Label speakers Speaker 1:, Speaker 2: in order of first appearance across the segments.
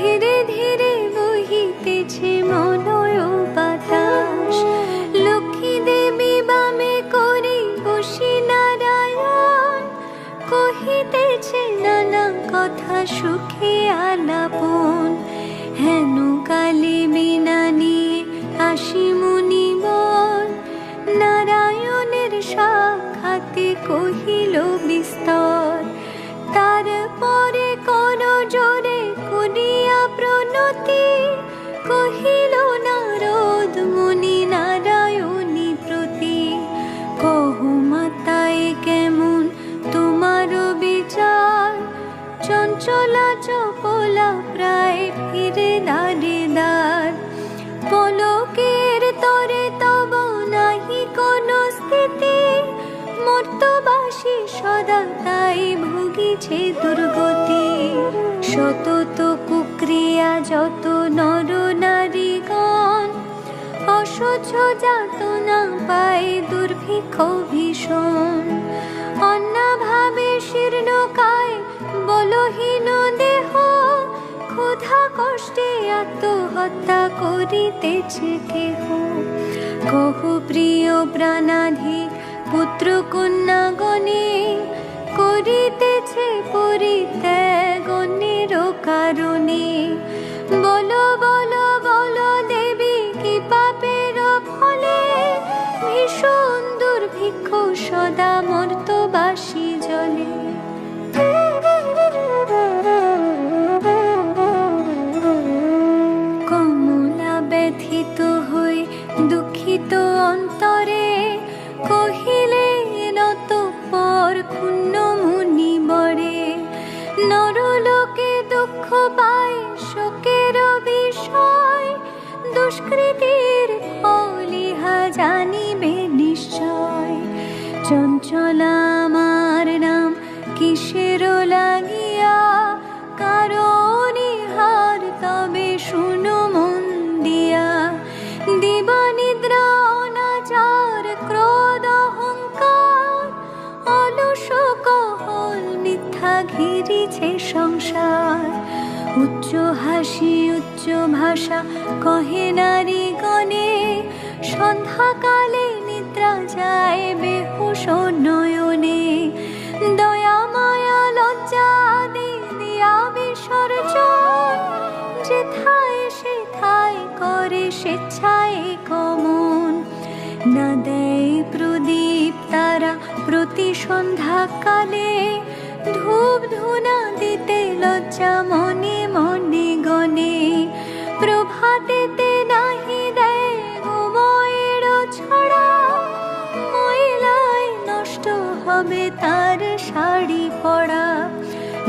Speaker 1: ধীরে ধীরে বহিতেছে মলয় বাতাস। লক্ষ্মী দেবী বামে করে বসি নারায়ণ, কহিতেছে নানা কথা সুখে আলাপন। হেন কালে বিনা নিয়ে আসি মুনিবর, নারায়ণের সাক্ষাতে কহিল বিস্তর। তারপরে কোন জোরে করিয়া প্রণতি, কহিল নারদ মুনি নারায়ণী প্রতি। কহো মাতায় কেমন তোমার বিচার, চঞ্চলা চপলা প্রায় ফিরে দ্বারে দ্বার। পলকের তরে তব নাহি কোন স্থিতি, মর্তবাসী সদা তাই ভুগিছে দুর্গতি। সতত কুক্রিয়া যত নর নারীগণ, অসহ্য যাতনা পায় দুর্ভিক্ষ ভীষণ। অন্নাভাবে শীর্ণকায় বলহীন দেহ, ক্ষুধা কষ্টে আত্মহত্যা করিতেছে কেহ। কহ প্রিয় প্রাণাধিক পুত্র কন্যাগণে, করিতেছে পরিত্যাগ অন্যের কারণে। বলো বলো বলো দেবী কি পাপের ফলে, ভীষণ দুর্ভিক্ষ সদা মর্তবাসী জলে। কমলা ব্যথিত হই দুঃখিত অন্তরে, কহিলেন অতঃপর ক্ষুণ্ণ মুনি বরে। নরলোকে দুঃখ পায় শোকের বিষয়, দুষ্কৃতির ফল ইহা জানিবে নিশ্চয়। চঞ্চলা আমার নাম কিসের লাগিয়া, কারণ ইহার তবে শুনো মন দিয়া। দিবানিদ্রা অনাচার ক্রোধ অহংকার, অলস কহল মিথ্যা ঘিরিছে সংসার। উচ্চ হাসি উচ্চ ভাষা কহে নারীগণে, সন্ধ্যাকালে নিদ্রা যায় বেহুশ নয়নে। দয়া মায়া লজ্জা দিয়া বিসর্জন, যেথায় সেথায় করে স্বেচ্ছায় গমন। না দেয় প্রদীপ তারা প্রতি সন্ধ্যাকালে, ধূপ ধুনা দিতে লজ্জা মনে মনে গণে। প্রভাতেতে নাহি দেয় ঘুমোয়ের ছড়া, ময়লায় নষ্ট হবে তার শাড়ি পরা।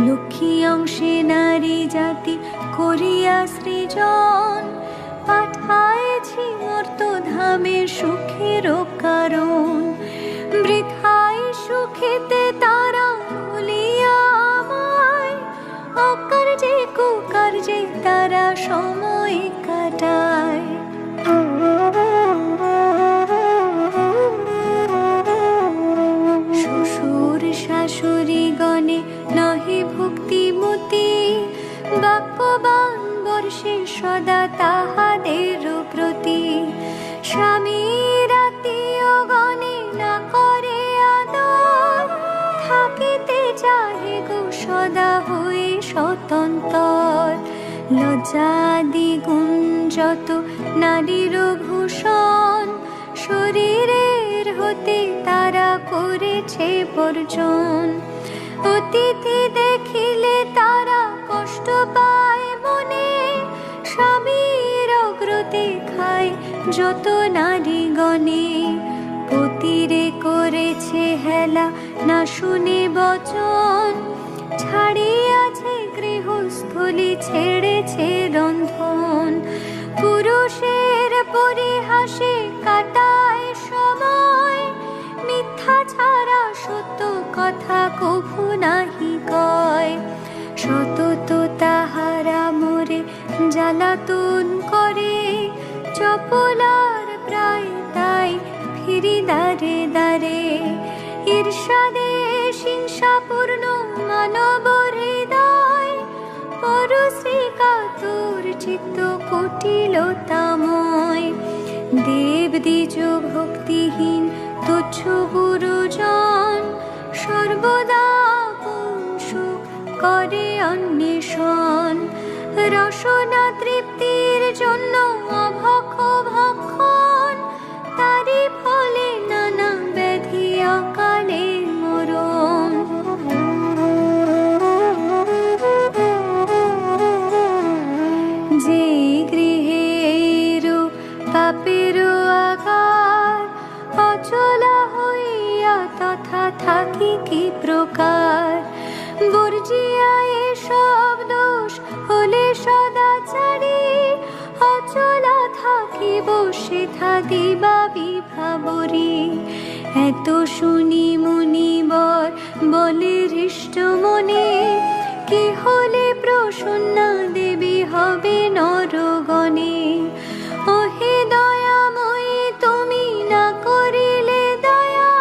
Speaker 1: লক্ষ্মী অংশে নারী জাতি করিয়া সৃজন, পাঠায়েছি মর্তধামে সুখের কারণ। বৃথায় সুখেতে তারা ভুলিয়া আমায়, অকার্যে কুকার্যে তারা সময় কাটায়। শ্বশুর শাশুড়ি গণে নহি ভক্তিমতী, বাক্যবান বর্ষে সদা তাহাদের প্রতি। স্বামীর আত্মীয় গণে না করে আদর, থাকিতে চাহে গো সদা হয়ে স্বতন্ত্র। লজ্জাদি গুণ যত নারীর ভূষণ, শরীরের হতে তারা করেছে বর্জন। অতিথি দেখিলে তারা কষ্ট পায় মনে, স্বামীর অগ্রতে খায় যত নারীগণে। পতিরে করেছে হেলা না শুনে বচন, ছাড়িয়াছে গৃহস্থলী ছেড়েছে রন্ধন। পুরুষের পরিহাসে কাটায় সময়, মিথ্যা ছাড়া সত্য কথা কভু নাহি কয়। সতত তাহারা মোরে জ্বালাতন করে, চপলার প্রায় তাই ফিরি দ্বারে দ্বারে। ঈর্ষাদে হিংসাপূর্ণ মানব হৃদয়, পরশ্রী কাতুর চিত্ত কুটিলতাময়। দেব দ্বিজ ভক্তিহীন তুচ্ছ গুরুজন, সর্বদা আপন সুখ করে অন্বেষণ। রসনা তৃপ্তির জন্য অভক্ষ ভক্ষণ, তারই ফলে নানা ব্যাধি অকালে মরণ। যে গৃহে এইরূপ পাপের আগার, অচলা হইয়া তথা থাকি কি প্রকার। বর্জিয়া এসব দোষ হলে সদাচারী, অচলা থাকিব সেথা দিবা বিভাবরী। এত শুনি মুনিবর বলে হৃষ্ট মনে, কি হলে প্রসন্না দেবী হবে নরগণে। ওহে দয়াময়ী তুমি না করিলে দয়া,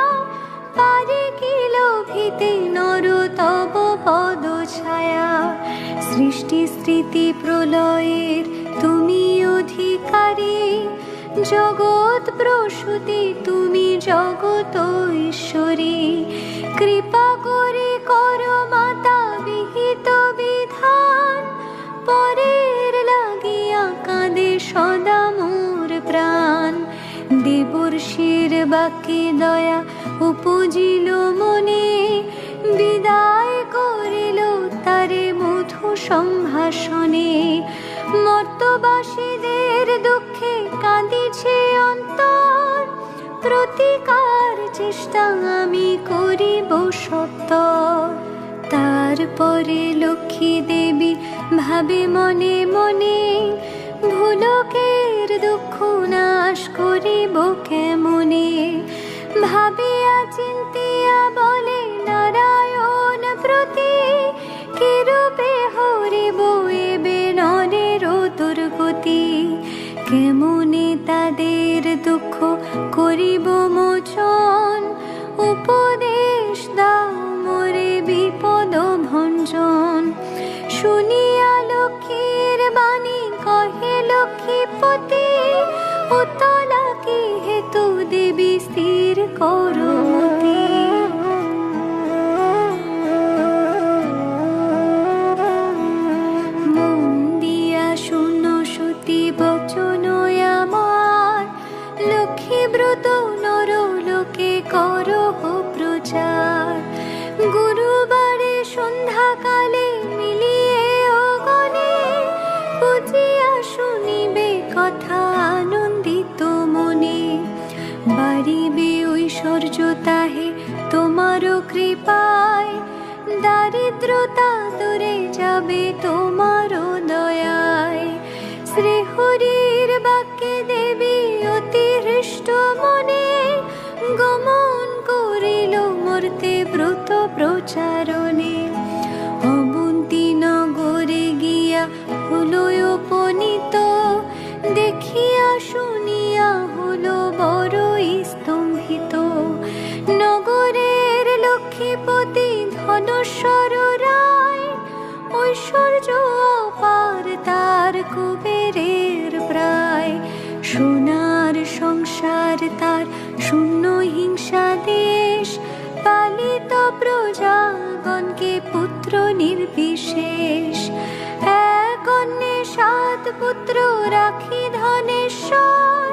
Speaker 1: পারে কি লোভিতে নর তব পদ ছায়া। সৃষ্টি স্মৃতি প্রলয়ের তুমি অধিকারী, জগৎ প্রসূতি তুমি জগত ঈশ্বরী। কৃপা করে কর মাতা বিহিত বিধান, পরের লাগিয়া কাঁদে সদা মোর প্রাণ। দেবর্ষির বাক্যে দয়া উপজিল মনে, বিদায় করিল তারে মধু সম্ভাষণে। মর্তবাসীদের দুঃখে কাঁদিছে অন্তর, প্রতিকার চেষ্টা আমি করিব সত্তর। তারপরে লক্ষ্মী দেবী ভাবে মনে মনে, ভুলকের দুঃখ নাশ করিব কেমনে। ভাবিয়া চিন্তিয়া বলে নারায়ণ প্রতি, কিরূপে হরিব এবে নরের দুর্গতি। কেমনে তাদের দুঃখ করিব মোচন, উপদেশ দাও মোরে বিপদ ভঞ্জন। শুনিয়া লক্ষ্মীর বাণী কহে লক্ষ্মীপতি, উতলা কি হেতু দেবী স্থির করো মতি। মন দিয়া শুনো সতী বচন আমার, লক্ষ্মী ব্রত নর লোকে করো প্রচার। গুরুবারে সন্ধ্যাকালে মিলিয়ে গণে, বুঝিয়া শুনিবে কথা আনন্দিত মনে। বাড়িবে ঐশ্বর্য তাহে তোমার কৃপায়, দারিদ্রতা দূরে যাবে তোমার দয়ায়। শ্রীহরির বাক্যে দেবী অতি হৃষ্ট মনে, গমন করিল মর্তে ব্রত প্রচারণে। অবন্তী নগরে গিয়া হলো উপনীত, দেখিয়া শুনিয়া হলো বড়ই স্তম্ভিত। নগরের লক্ষ্মীপতি ধনেশ্বর রায়, ঐশ্বর্য অপার তার কুবেরের প্রায়। সোনার সংসার তার শূন্য হিংসা দেশ, পালিত প্রজাগণকে পুত্র নির্বিশেষ। এক অন্যে 7 পুত্র রাখি ধনেশ্বর,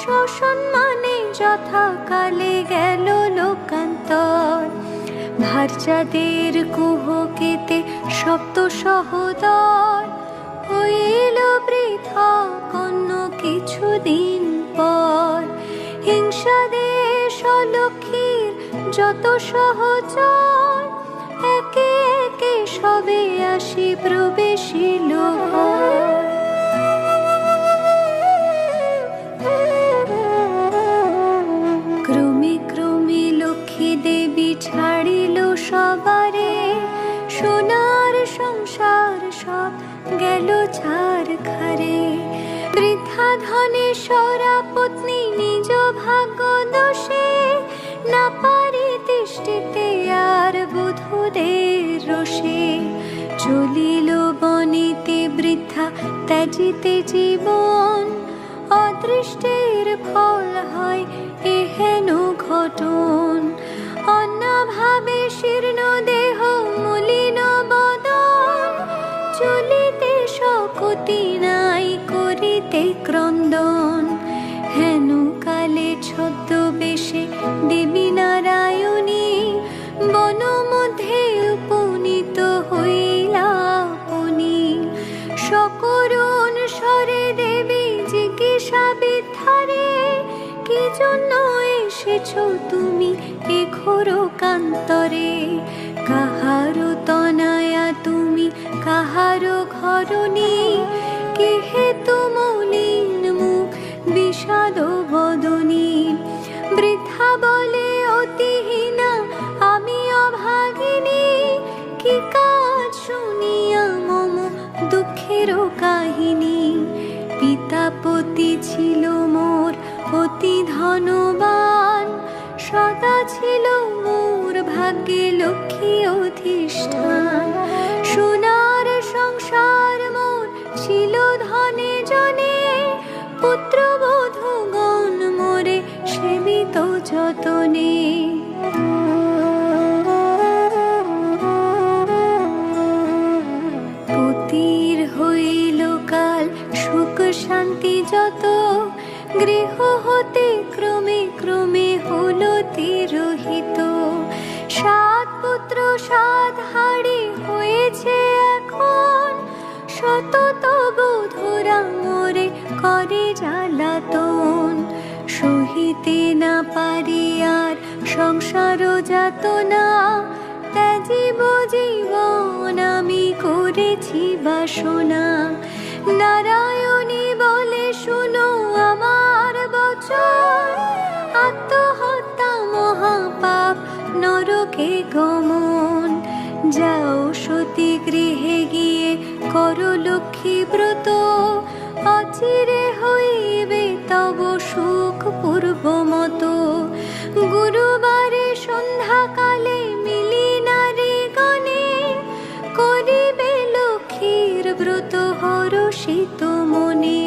Speaker 1: সসম্মানে যথাকালে গেল লোকান্তর। ভার্যাদের কুহকেতে সপ্ত সহোদর, হইল পৃথক অন্য কিছুদিন পর। হিংসা দেশ লক্ষ্মীর যত সহচর, একে একে সবে আসি প্রবেশিল ঘর। ক্রমে ক্রমে লক্ষ্মী দেবী ছাড়িল সবারে, সোনার সংসার সব গেল ছারখারে। বৃদ্ধা ধনেশ্বরা পত্নী নিজ ভাগ্য দোষে, না পারি তিষ্ঠিতে আর বধূদের রোষে। চলিল বনে বনিতে বৃথা ত্যাজিতে জীবন, অদৃষ্টের ফল হয় এহেন ঘটন। অন্যভাবে শীর্ণ দেহ মলিন বদন, চলিতে শক্তি নাই করিতে ক্রন্দন। হেন কালে ছদ্মবেশে দেবী নারায়ণী, বন মধ্যে উপনীত হইলা আপনি। সকরুণ স্বরে দেবী জিজ্ঞাসা বিদ্ধারে, কি জন্য এসেছ তুমি এ ঘোর কান্তরে? কাহারো তনয়া তুমি, কাহারো ঘরণী, কি হেতু মলিন মুখ বিষাদ বদনী? বৃথা বলে অতিহীনা আমি অভাগিনী, কি কাজ শুনিয়া মম দুঃখের কাহিনী? পিতাপতি ছিল মোর অতি ধনবান, সদা ছিল মোর ভাগ্যে লক্ষ্মী অধিষ্ঠান। সোনার সংসার মোর ছিল ধনে জনে, পুত্রবধূগণ মোরে সেবিত যতনে। পতির হইল কাল সুখ শান্তি যত, গৃহ হতে ক্রমে ক্রমে হলো তিরোহিত। 7 পুত্র 7 হাড়ি হয়েছে এখন, শত বধূরা মোরে করে জ্বালাতন। সহিতে না পারি আর সংসার যাতনা, ত্যাজিব জীবন আমি করেছি বাসনা। নারায়ণী বলে শুনো আমার বচন, আত্মহত্যা মহাপাপ নরকে গমন। যাও সতী গৃহে গিয়ে করো লক্ষ্মী ব্রত, অচিরে হইবে তব সুখ পূর্বমত। গুরুবারে সন্ধ্যাকালে মিলি নারী গণে, করিবে লক্ষ্মীর ব্রত হরষিত মনে।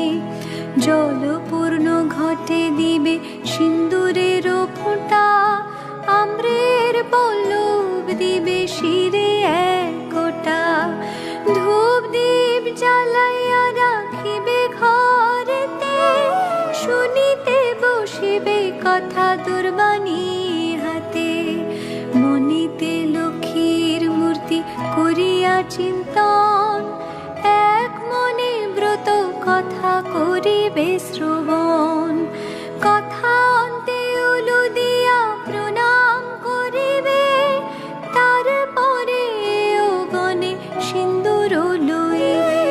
Speaker 1: জলপূর্ণ ঘটে দিবে সিন্দুরের ফোঁটা, আম্রের পল্লব দিবে শিরে এক গোটা। ধূপ দীপ জ্বালাইয়া রাখিবে ঘরেতে, শুনিতে বসিবে কথা দুর্বাণী হাতে। মনিতে লক্ষ্মীর মূর্তি করিয়া চিন্তন, এক মনে ব্রত কথা করিবে শ্রবণ। কথা অন্তে উলু দিয়া প্রণাম করিবে, তারপরে ও গণে সিন্দুর লইবে।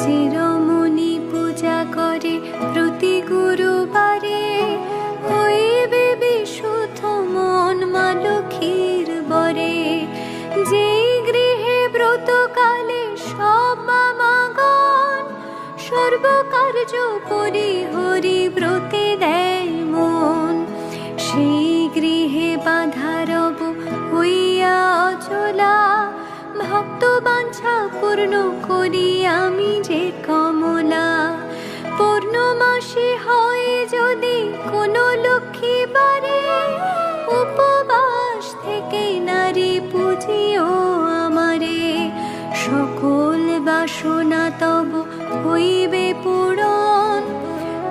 Speaker 1: যে রমণী পূজা করে প্রতি গুরুবারে, হইবে বিশুদ্ধ মন মা লক্ষ্মীর বরে। যেই গৃহে ব্রতকালে সব মামাগণ, সর্বকার্য পরিহরি ব্রতে দেয় মন। সেই গৃহে বাঁধা রব হইয়া অচলা, ভক্ত বাঞ্ছা পূর্ণ করি আমি যে কমলা। পূর্ণমাসী হয় যদি কোনো লক্ষ্মী বারে, উপবাস থেকে নারী পুজিও আমারে। সকল বাসনা তব হইবে পূরণ,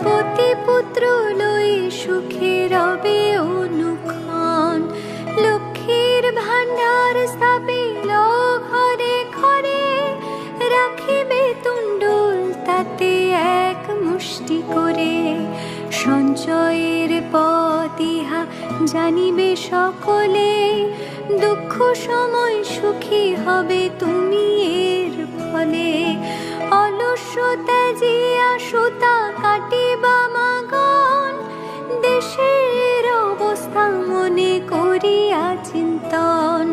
Speaker 1: পতি পুত্র লই সুখে রবে অনুক্ষণ। লক্ষ্মীর ভাণ্ডার স্থাপিল ঘরে ঘরে, রাখিবে তুণ্ডুল তাতে এক মুষ্টি করে। সঞ্চয়ের পথ ইহা জানিবে সকলে, দুঃখ সময় সুখী হবে তুমি এর ফলে। অলস্য ত্যাজিয়া সুতা কাটিবা মাগণ, দেশের অবস্থা মনে করিয়া চিন্তন।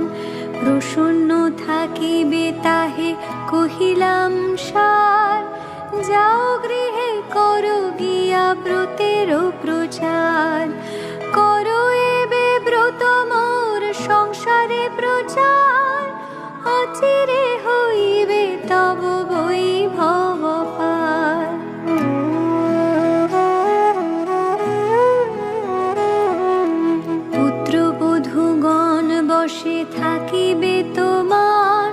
Speaker 1: প্রসন্ন থাকিবে তাহে কহিলাম সার, যাও গৃহে করো গিয়া ব্রতের প্রচার। করো এবে ব্রত মোর থাকিবে তোমার,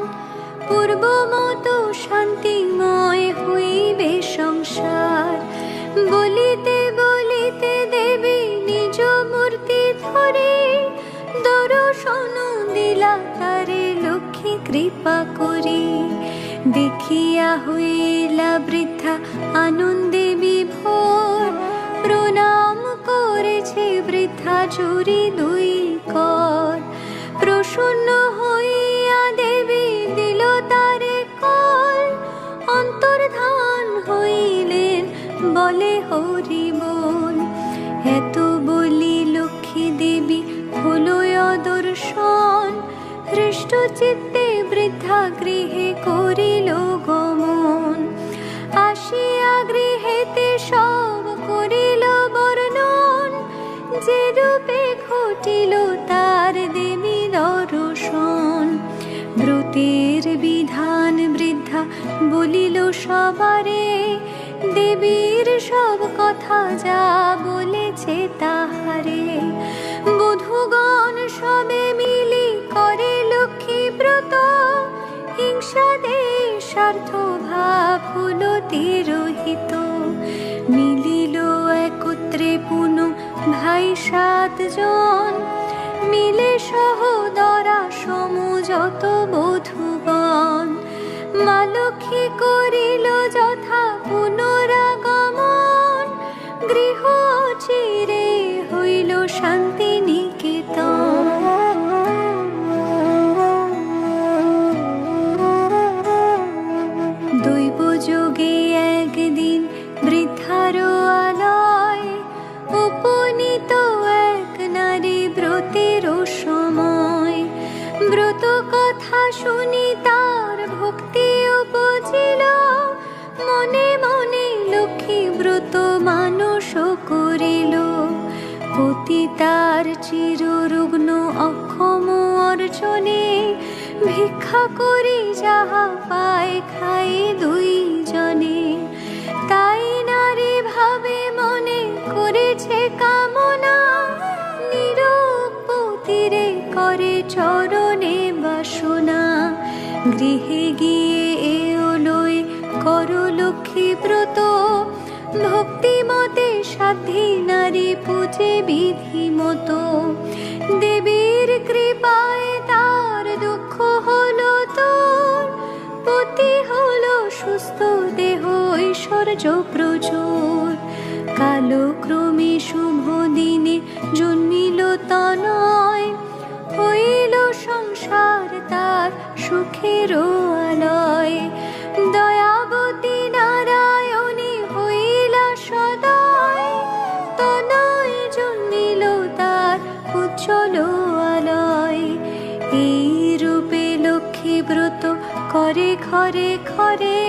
Speaker 1: পূর্ব মতো শান্তিময় হইবে সংসার। বলিতে বলিতে দেবী নিজ মূর্তি ধরে, দর্শন দিলা তারে লক্ষ্মী কৃপা করি। দেখিয়া হইলা বৃদ্ধা আনন্দে বিভোর, প্রণাম করেছে বৃদ্ধা জুড়ি দুই কর। প্রসন্ন হইয়া দেবী দিল তারে কল, অন্তর্ধান হইলেন বলে হরি বল। এত বলি লক্ষ্মী দেবী হলো দর্শন, হৃষ্ট চিত্তে বৃদ্ধা গৃহে করিল গমন। আসিয়া গৃহেতে সব করিল বর্ণন, যে রূপে ঘটিল তার দেবী দর্শন। ব্রতের বিধান বৃদ্ধা বলিল সবারে, দেবীর সব কথা যা বলেছে তাহারে। বধূগণ সবে মিলি করে লক্ষ্মী ব্রত, হিংসা দেশার্থ ভাব হলো তিরোহিত। মিলিল একত্রে পুনঃ ভাই 7 জন, মিলে সহোদরা সমু যত বধূগণ। মা লক্ষ্মী করিল যথা পুনরাগমন, গৃহ চিরে হইল শান্তি নিকেতন। দৈব যোগে একদিন বৃদ্ধার আলয়, উপনীত এক নারী ব্রতের সময়। ব্রত কথা শুনি তার ভক্তি উপজিল, মনে মনে লক্ষ্মী ব্রত মানস করিল। পতি তার চিররুগ্ন অক্ষম অর্জনে, ভিক্ষা করি যাহা পায় খাই দুই জনে। তাই নারী ভাবে মনে করেছে কামনা, নীরব পতিরে করে চরণে বাসনা। গৃহে গিয়ে এলোয় কর লক্ষ্মী ব্রত, ভক্তিমতে সাধ্যী নারী পূজে বিধি মতো। দেবীর কৃপায় তার দুঃখ হলো দূর, পতি হলো সুস্থ দেহ ঐশ্বর্য প্রচুর। কালক্রমে শুভ দিনে জন্মিল তনয়, হইল সংসার তার সুখের আলয়। দয়াবতী নারায়ণী হইলা সদয়, তনয় জন্মিল তার উজ্জ্বল আলয়। এই রূপে লক্ষ্মী ব্রত করে ঘরে ঘরে,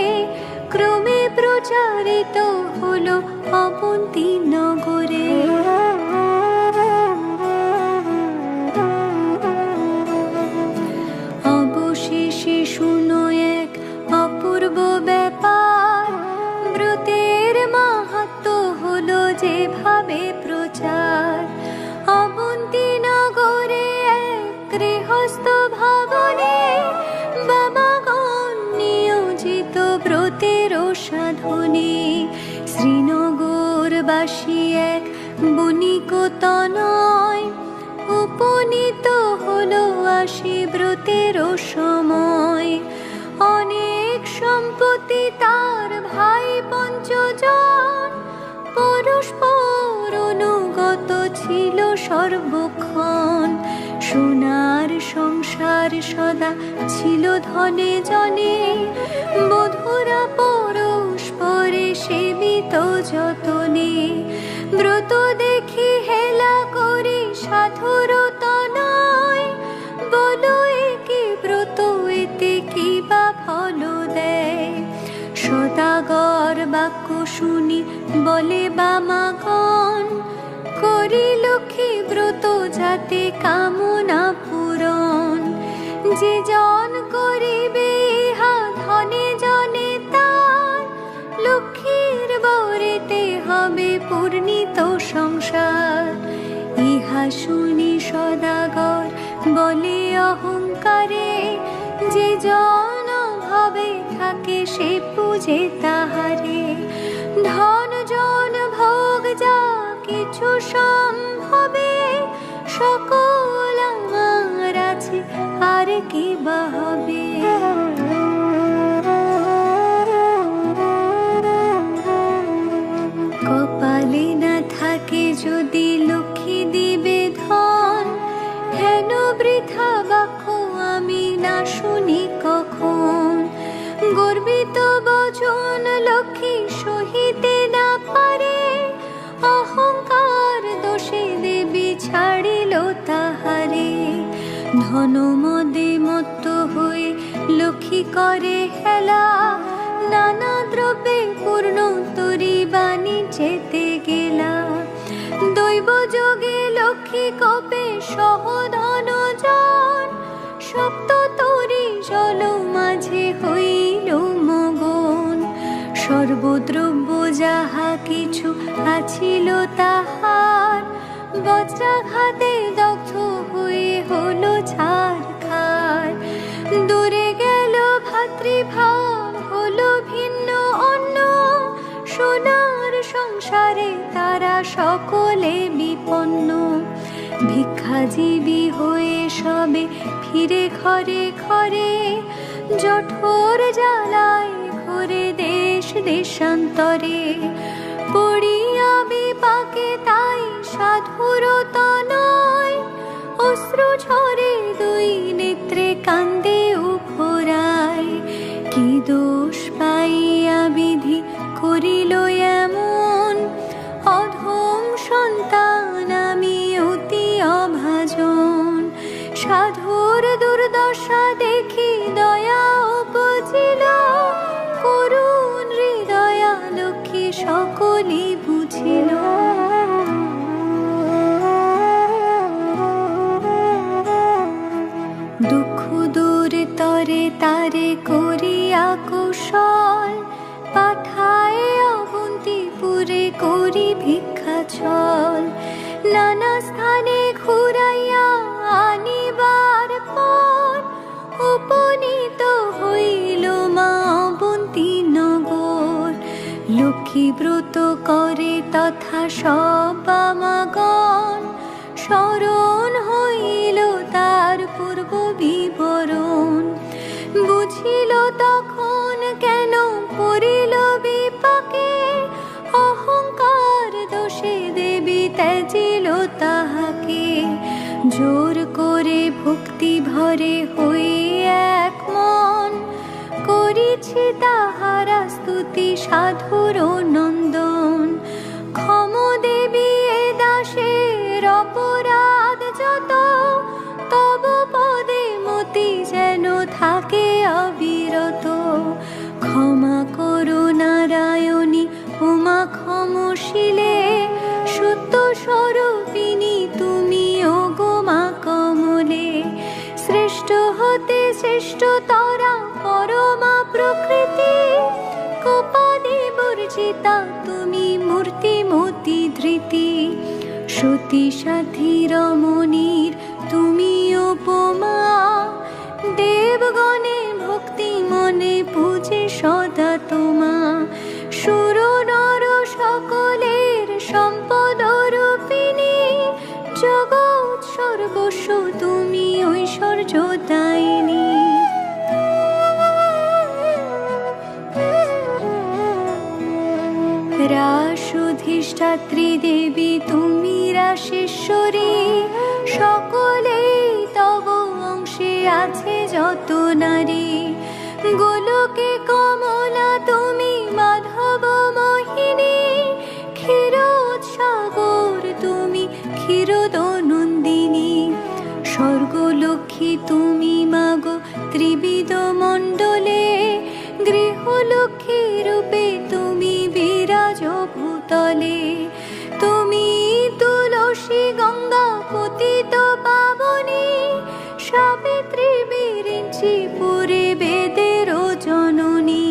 Speaker 1: ক্রমে প্রচারিত হলো অবন্তী নগরে। অবশেষে শুনো এক অপূর্ব ব্যাপার, ব্রতের মাহাত্ম্য হলো যেভাবে প্রচার। অবন্তী নগরে এক গৃহস্থ ভবনে, বাবাগণ নিয়োজিত ব্রতের সাধনে। শ্রীনগরবাসী এক বণিক তনয়, উপনীত হলো আসি ব্রতের সময়। অনেক সম্পত্তি তার ভাই 5 জন, পরস্পর অনুগত ছিল সর্বক্ষণ। সোনার সংসার সদা ছিল ধনে জনে, বধূরা পরস্পরে সেবিত যতনে। ব্রত দেখি হেলা করি সাধুর তনয়, বলো একে ব্রত এতে কি বা ফল দেয়। সদাগর বাক্য শুনি বলে বামাগণ, করি লক্ষ্মী ব্রত যাতে কামনা পূরণ। যে জন করিবে ইহা ধনে জনে তার, লক্ষ্মীর বরেতে হবে পূর্ণিত সংসার। ইহা শুনি সদাগর বলে অহ নিরঙ্কারে, যে জন ভাবে থাকে সে পূজে তাহারে। ধন জন ভোগ যা কিছু সম্ভবে, সকল আমার আছে আর কি বা হবে। কপালে না থাকে যদি লক্ষ্মী দিবে ধন, হেন বৃথা বাক্য আমি না শুনি কখন। গর্বিত বচন লক্ষ্মী সহিতে না পারে, অহংকার দোষে দেবী ছাড়িল তাহারে। ধন মদে মত্ত হয়ে লক্ষ্মী করে হেলা, নানা দ্রব্যে পূর্ণ তরি বাণিজ্যেতে গেলা। দৈব যোগে লক্ষ্মী কপে সহ ধন জন, সপ্ত তরি জল মাঝে হইল মগন। সর্বদ্রব্য যাহা কিছু আছিল তাহার, বজ্রাঘাতে দগ্ধ হয়ে হলো ছারখার। দূরে গেল ভাতৃভাব হলো ভিন্ন অন্য, সোনার সংসারে তারা সকলে বিপন্ন। ভিক্ষাজীবী হয়ে সবে ফিরে ঘরে ঘরে, জঠোর জ্বালায় ঘোরে দেশ দেশান্তরে। পড়িয়া বিপাকে তাই সাধুর তনয়, অশ্রু ঝরে দুই নেত্রে কান্দে উভরায়। কি দোষ পাইয়া বিধি করিল এমন, অধম সন্তান আমি অতি অভাজন। সাধুর দুর্দশা দেখি দয়া উপজিল, করুণ হৃদয়া লক্ষ্মী সকলে বুঝিল। দুঃখ দূর তরে তারে করিয়া কৌশল, পাঠায় অবন্তিপুরে করি ভিক্ষা ছল। নানা স্থানে ঘুরাইয়া আনিবার পর, উপনীত হইল মা অবন্তী নগর। লক্ষ্মী ব্রত করে তথা সব আমাগণ, স্মরণ হইল তার পূর্ব বিবরণ। বুঝিল তখন কেন পড়িল বিপাকে, অহংকার দোষে দেবী ত্যাজিল তাহাকে। জোর করে ভক্তি ভরে হই এক মন, করিছি তাহারা স্তুতি সাধুর নন্দন। ক্ষম দেবী এ দাসের অপরাধ যত, তব পদে মতি যেন থাকে অবিরত। ক্ষমা করো নারায়ণী উমা ক্ষমশীলে, সত্য স্বরূপিণী তুমি ও গো মা কমলে। শ্রেষ্ঠ হতে শ্রেষ্ঠতরা পরমা প্রকৃতি, কোপাদি বর্জিতা তুমি মূর্তিমতি ধৃতি। সতী সাথী রমণীর তুমি উপমা, দেবগণে ভক্তি মনে পূজে সদা তোমা। সুর নর সকলের সম্পদ রূপিণী, জগৎ সর্বস্ব তুমি ঐশ্বর্য দায়িনী। রাসধিষ্ঠাত্রী দেবী তুমি রাসেশ্বরী, সকলেই তব অংশে আছে যত নারী। গোলকে কমলা তুমি মাধব মোহিনী, ক্ষীরোৎসাগর তুমি ক্ষীরোদনন্দিনী। স্বর্গলক্ষ্মী তুমি মাগো ত্রিবিধ মণ্ডলে, গৃহলক্ষ্মী রূপে তুমি বিরাজ ভূতলে। তুমি তুলসী গঙ্গা পতিত পাবনী, সাবিত্রী বিরিঞ্চি পুরে বেদের জননী।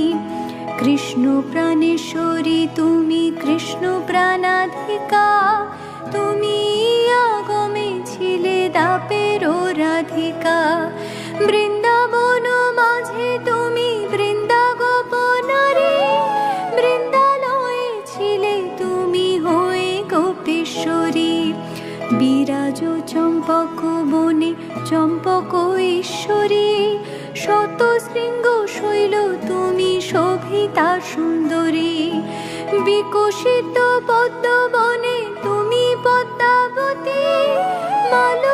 Speaker 1: কৃষ্ণ প্রাণেশ্বরী তুমি কৃষ্ণ প্রাণাধিকা, তুমি আগমে ছিলে দাপের রাধিকা। বৃন্দাবন মাঝে তুমি বৃন্দা গোপনারী, বৃন্দালয়ে ছিলে তুমি হয়ে গোপেশ্বরী। বিরাজ চম্পক বনে চম্পক ঈশ্বরী, শত শৃঙ্গ শৈল তুমি শোভিতা সুন্দরী। বিকশিত পদ্মবনে তুমি পদ্মাবতী, মাল